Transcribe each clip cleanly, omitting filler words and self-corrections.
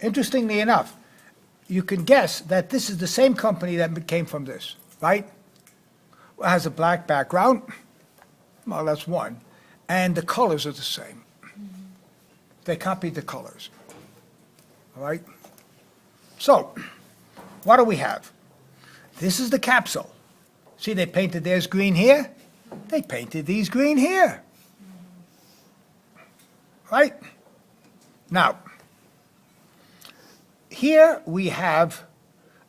interestingly enough, you can guess that this is the same company that came from this, right? It has a black background, well, that's one, and the colors are the same. They copied the colors, all right? So, what do we have? This is the capsule. See, they painted theirs green here. They painted these green here. Right? Now, here we have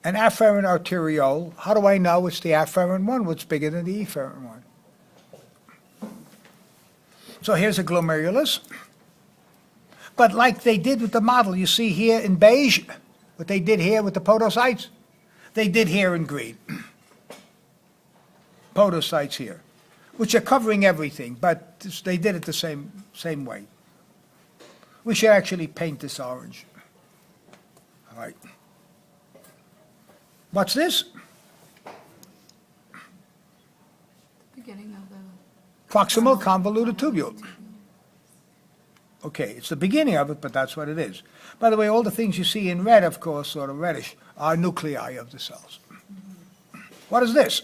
an afferent arteriole. How do I know it's the afferent one? What's bigger than the efferent one? So here's a glomerulus. But like they did with the model, you see here in beige, what they did here with the podocytes, they did here in green. Podocytes here, which are covering everything, but they did it the same way. We should actually paint this orange. All right. What's this? Beginning of the. Proximal convoluted tubule. Okay, it's the beginning of it, but that's what it is. By the way, all the things you see in red, of course, sort of reddish, are nuclei of the cells. What is this?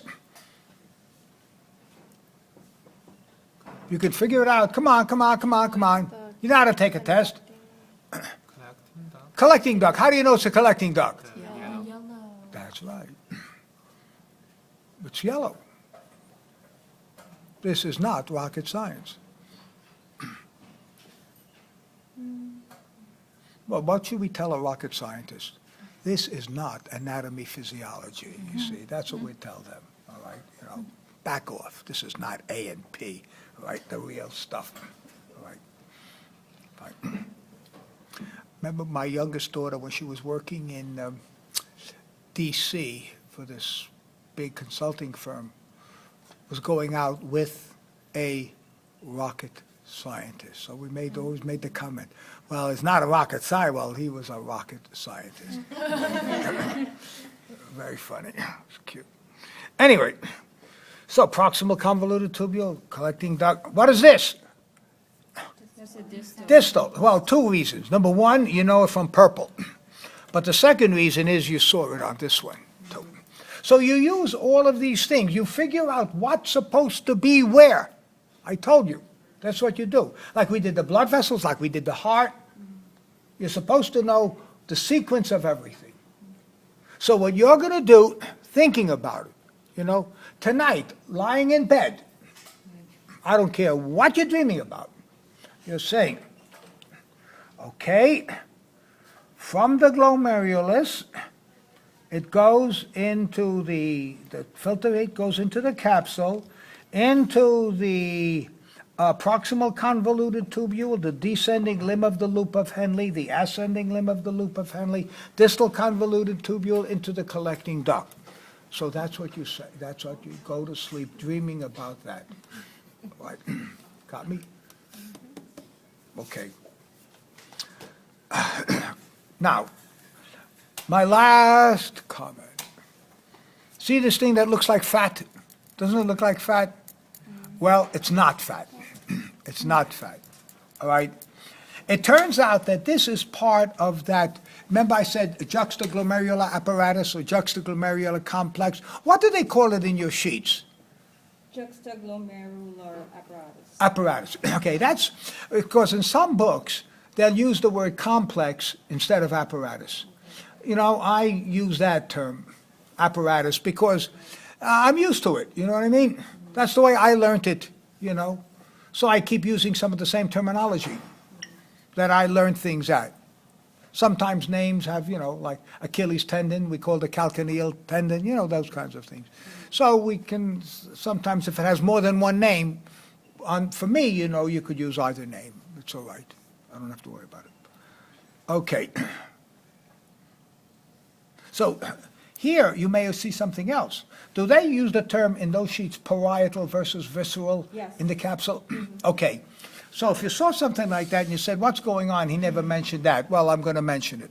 You can figure it out. Come on, come on, come on, come on. You know how to take a test. Collecting duct. How do you know it's a collecting duct? Yellow. That's right. It's yellow. This is not rocket science. Well, what should we tell a rocket scientist? This is not anatomy physiology, you see. That's what we tell them, all right? You know, back off. This is not A and P, right? The real stuff, all right? Fine. Remember my youngest daughter, when she was working in D.C. for this big consulting firm, was going out with a rocket scientist. So we always made the comment, well, it's not a rocket scientist. Well, he was a rocket scientist. Very funny. It's cute. Anyway, so proximal convoluted tubule, collecting duct. What is this? That's a distal. Distal. Well, two reasons. Number one, you know it from purple. But the second reason is you saw it on this one, too. So you use all of these things. You figure out what's supposed to be where. I told you. That's what you do. Like we did the blood vessels, like we did the heart. You're supposed to know the sequence of everything. So what you're going to do, thinking about it, you know, tonight, lying in bed, I don't care what you're dreaming about, you're saying, okay, from the glomerulus, it goes into the filtrate goes into the capsule, into the proximal convoluted tubule, the descending limb of the loop of Henle, the ascending limb of the loop of Henle, distal convoluted tubule into the collecting duct. So that's what you say. That's what you go to sleep dreaming about that. Right. Got me? Okay. Now, my last comment. See this thing that looks like fat? Doesn't it look like fat? Well, it's not fat. It's not fat, all right? It turns out that this is part of that, remember I said juxtaglomerular apparatus or juxtaglomerular complex? What do they call it in your sheets? Juxtaglomerular apparatus. Apparatus. Okay, that's because in some books, they'll use the word complex instead of apparatus. You know, I use that term, apparatus, because I'm used to it, you know what I mean? That's the way I learned it, you know? So I keep using some of the same terminology that I learned things at. Sometimes names have, you know, like Achilles tendon, we call the calcaneal tendon, you know, those kinds of things. So we can, sometimes if it has more than one name, for me, you know, you could use either name. It's all right. I don't have to worry about it. Okay. So here you may see something else. Do they use the term in those sheets parietal versus visceral Yes. in the capsule? Okay. So if you saw something like that and you said, what's going on? He never mentioned that. Well, I'm going to mention it.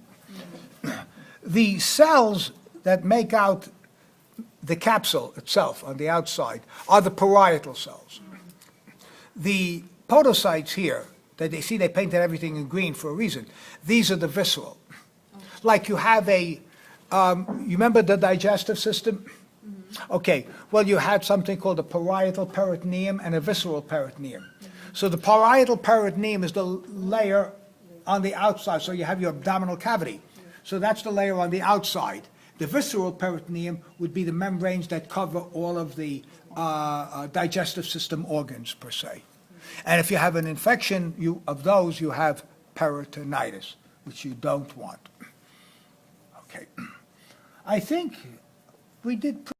The cells that make out the capsule itself on the outside are the parietal cells. The podocytes here, that they see they painted everything in green for a reason. These are the visceral. like you have you remember the digestive system? Okay, well, you had something called a parietal peritoneum and a visceral peritoneum. So the parietal peritoneum is the layer on the outside, so you have your abdominal cavity. So that's the layer on the outside. The visceral peritoneum would be the membranes that cover all of the digestive system organs, per se. And if you have an infection of those, you have peritonitis, which you don't want. Okay. I think we did